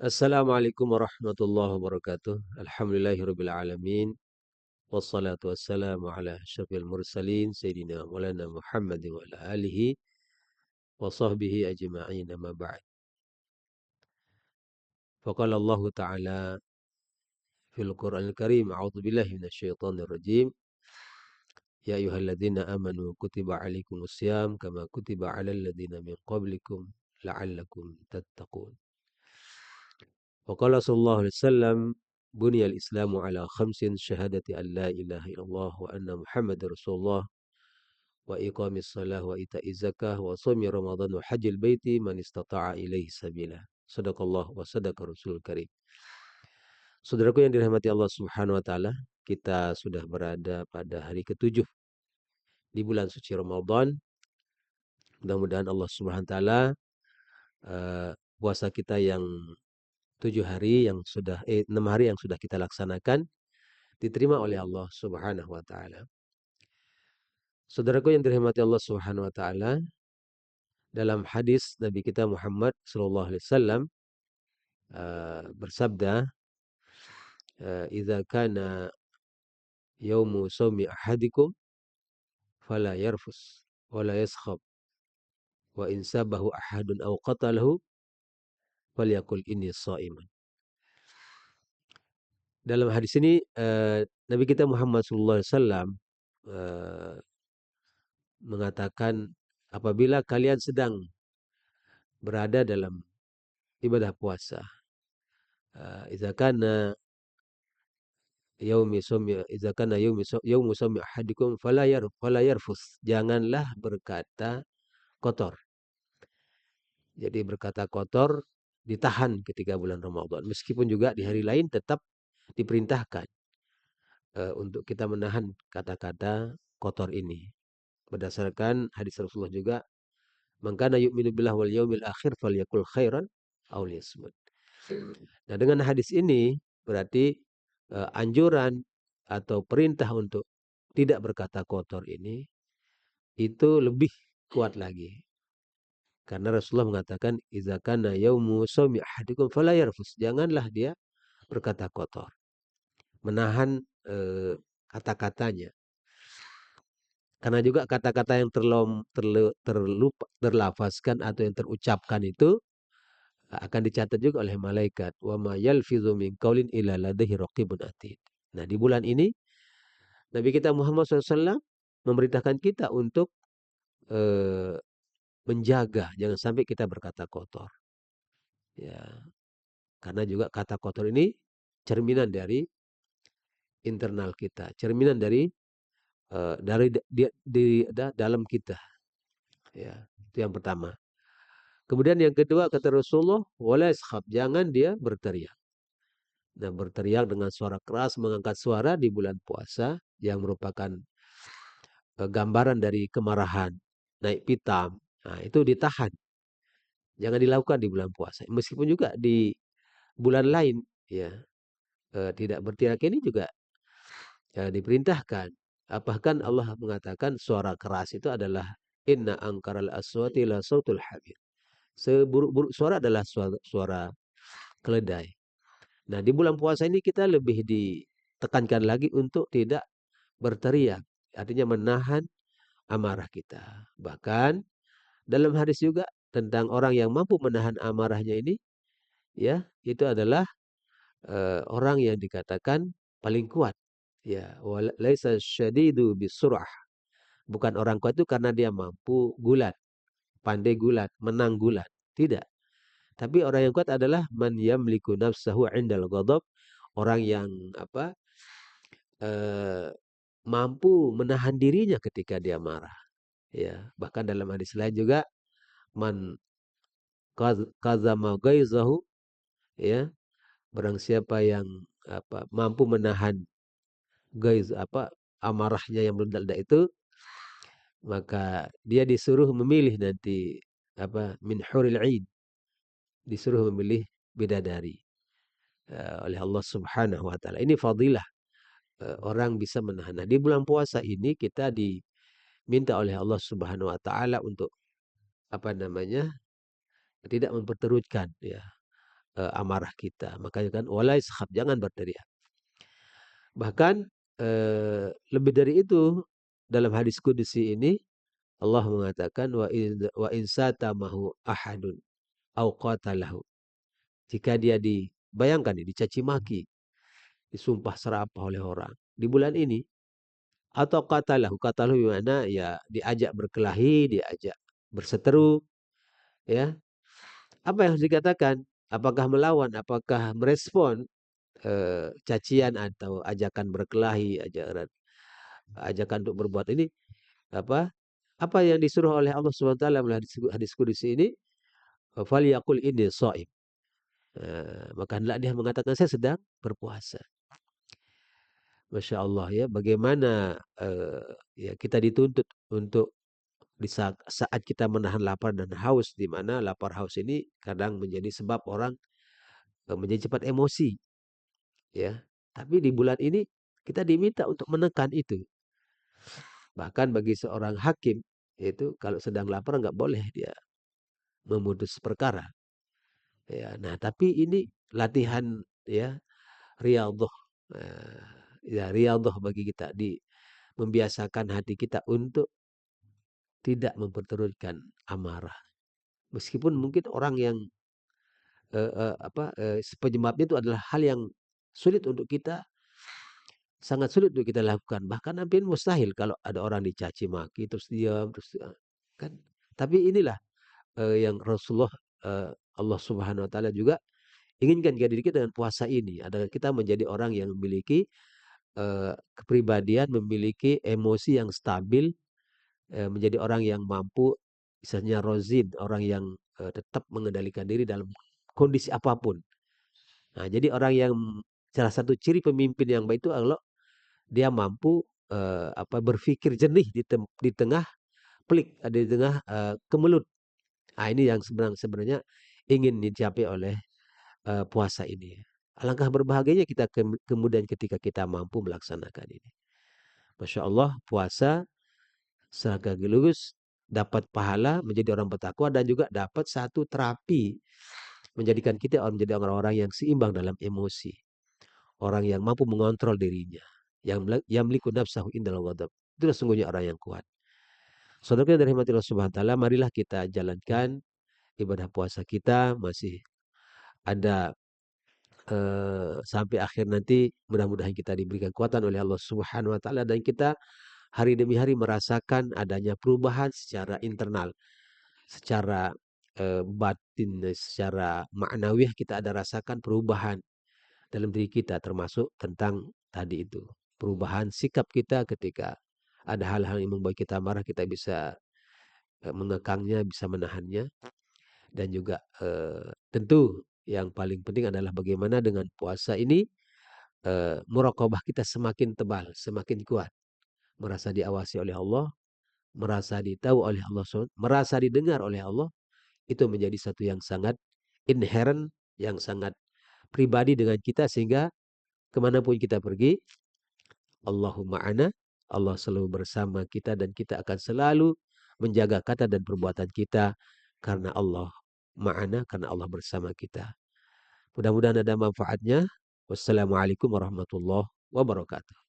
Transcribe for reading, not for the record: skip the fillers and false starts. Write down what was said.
Assalamualaikum warahmatullahi wabarakatuh. Alhamdulillahirabbil alamin. Wassalatu wassalamu ala asyrafil mursalin sayyidina Maulana Muhammadin wa ala alihi wa sahbihi ajma'in amma ba'd. Faqala Allah Ta'ala fil Qur'anil Karim, a'udzu billahi minasyaitonir rajim. Ya ayyuhalladzina amanu kutiba alaikumusiyam kama kutiba alal ladzina min qablikum la'allakum tattaqun. Waqala sallallahu alaihi wasallam buniyal islamu ala khamsin syahadati an la ilaha illallah wa anna muhammadar rasulullah wa iqamis salah wa ita'iz zakah wa shaumi ramadan wa hajjil baiti man istata'a ilaihi sabila. Sadaqallah wa sadaqa rasul karim. Saudaraku yang dirahmati Allah Subhanahu wa taala, kita sudah berada pada hari ketujuh di bulan suci Ramadan. Mudah-mudahan Allah Subhanahu wa taala puasa kita yang 7 hari yang sudah 6 hari yang sudah kita laksanakan diterima oleh Allah Subhanahu wa taala. Saudaraku yang dirahmati Allah Subhanahu wa taala, dalam hadis Nabi kita Muhammad sallallahu alaihi wasallam bersabda, "Idza kana yaumu shaumi ahadikum fala yarfus wala yaskhab wa in sabahu ahadun aw qatalahu falyakul inni shaiman." Dalam hadis ini Nabi kita Muhammad sallallahu alaihi wasallam mengatakan, apabila kalian sedang berada dalam ibadah puasa, idza kana yaumu sawmi ahadikum fala yarfus, janganlah berkata kotor. Jadi berkata kotor ditahan ketika bulan Ramadan, meskipun juga di hari lain tetap diperintahkan untuk kita menahan kata-kata kotor ini. Berdasarkan hadis Rasulullah juga, man kana yu'minu billahi wal yaumil akhir falyakul khairan aw liyasmut. Nah, dengan hadis ini berarti anjuran atau perintah untuk tidak berkata kotor ini itu lebih kuat lagi. Karena Rasulullah mengatakan, "Idza kana yaumu shaumi ahadikum fala yarfus." Janganlah dia berkata kotor. Menahan kata-katanya. Karena juga kata-kata yang terlafazkan atau yang terucapkan itu akan dicatat juga oleh malaikat. Wa ma yalfizu min qaulin illa ladaihi raqibun atid. Nah, di bulan ini Nabi kita Muhammad SAW memerintahkan kita untuk menjaga jangan sampai kita berkata kotor. Ya, karena juga kata kotor ini cerminan dari internal kita, cerminan dari dalam kita. Ya, itu yang pertama. Kemudian yang kedua kata Rasulullah, wala yaskhab, jangan dia berteriak. Nah, berteriak dengan suara keras, mengangkat suara di bulan puasa yang merupakan gambaran dari kemarahan, naik pitam. Nah, itu ditahan. Jangan dilakukan di bulan puasa. Meskipun juga di bulan lain, ya, tidak berteriak ini juga diperintahkan. Bahkan Allah mengatakan suara keras itu adalah inna angkaral aswati la sautul hamir. Seburuk-buruk suara adalah suara keledai. Nah, di bulan puasa ini kita lebih ditekankan lagi untuk tidak berteriak. Artinya menahan amarah kita. Bahkan dalam hadis juga tentang orang yang mampu menahan amarahnya ini, ya, itu adalah orang yang dikatakan paling kuat. Ya, laisa syadidu bisur'ah. Bukan orang kuat itu karena dia mampu gulat, pandai gulat, menang gulat. Tidak. Tapi orang yang kuat adalah man yamliku nafsahu 'indal ghadab, orang yang mampu menahan dirinya ketika dia marah. Ya, bahkan dalam hadis lain juga man kazama ghaizahu, ya, barang siapa yang mampu menahan amarahnya yang meledak itu, maka dia disuruh memilih nanti min huril 'ain, disuruh memilih bidadari oleh Allah Subhanahu wa taala. Ini fadilah orang bisa menahan. Nah, di bulan puasa ini kita diminta oleh Allah Subhanahu wa taala untuk tidak memperturutkan, ya, amarah kita. Makanya kan wala yaskhab, jangan berteriak. Bahkan lebih dari itu, dalam hadis qudsi ini Allah mengatakan wa in satamahu ahadun au qatalahu. Jika dia dibayangkan dicaci maki, disumpah serapah oleh orang di bulan ini, atau qatalahu, gimana ya, diajak berkelahi, diajak berseteru, ya. Apa yang harus dikatakan? Apakah melawan, apakah merespon cacian atau ajakan berkelahi, ajakan untuk berbuat ini, apa apa yang disuruh oleh Allah Subhanahu wa taala melalui hadis qudsi ini, falyaqul inni shaim. Maka hendaklah dia mengatakan saya sedang berpuasa. Masya Allah ya, bagaimana ya kita dituntut untuk di saat kita menahan lapar dan haus, di mana lapar haus ini kadang menjadi sebab orang menjadi cepat emosi, ya. Tapi di bulan ini kita diminta untuk menekan itu. Bahkan bagi seorang hakim itu kalau sedang lapar nggak boleh dia memutus perkara. Ya, nah tapi ini latihan ya, riyadhah, ya riyadhah bagi kita, membiasakan hati kita untuk tidak memperturutkan amarah. Meskipun mungkin orang yang penyebabnya itu adalah hal yang sulit untuk kita, sangat sulit untuk kita lakukan. Bahkan hampir mustahil kalau ada orang dicaci maki terus diam terus kan. Tapi inilah yang Rasulullah, Allah Subhanahu wa taala juga inginkan dari diri kita dengan puasa ini adalah kita menjadi orang yang memiliki kepribadian, memiliki emosi yang stabil, menjadi orang yang mampu, misalnya rozin, orang yang tetap mengendalikan diri dalam kondisi apapun. Nah, jadi orang yang salah satu ciri pemimpin yang baik itu adalah dia mampu berpikir jernih di tengah pelik, di tengah kemelut. Nah, ini yang sebenarnya ingin dicapai oleh puasa ini. Alangkah berbahagianya kita kemudian ketika kita mampu melaksanakan ini. Masya Allah, puasa sekaligus dapat pahala menjadi orang bertakwa dan juga dapat satu terapi menjadikan kita menjadi orang-orang yang seimbang dalam emosi, orang yang mampu mengontrol dirinya, yang yamliku nafsahu indal ghadab. Itulah sungguhnya orang yang kuat. Saudara dari rahmati Allah Subhanahu wa taala, marilah kita jalankan ibadah puasa kita, masih ada sampai akhir nanti, mudah-mudahan kita diberikan kekuatan oleh Allah Subhanahu wa taala dan kita hari demi hari merasakan adanya perubahan secara internal, secara batin, secara maknawiah kita ada rasakan perubahan dalam diri kita, termasuk tentang tadi itu, perubahan sikap kita ketika ada hal-hal yang membuat kita marah, kita bisa mengekangnya, bisa menahannya. Dan juga tentu yang paling penting adalah bagaimana dengan puasa ini muraqabah kita semakin tebal, semakin kuat, merasa diawasi oleh Allah, merasa ditahu oleh Allah, merasa didengar oleh Allah. Itu menjadi satu yang sangat inherent, yang sangat pribadi dengan kita, sehingga kemanapun kita pergi, Allahumma ana, Allah selalu bersama kita dan kita akan selalu menjaga kata dan perbuatan kita karena Allah ma'ana, karena Allah bersama kita. Mudah-mudahan ada manfaatnya. Wassalamualaikum warahmatullahi wabarakatuh.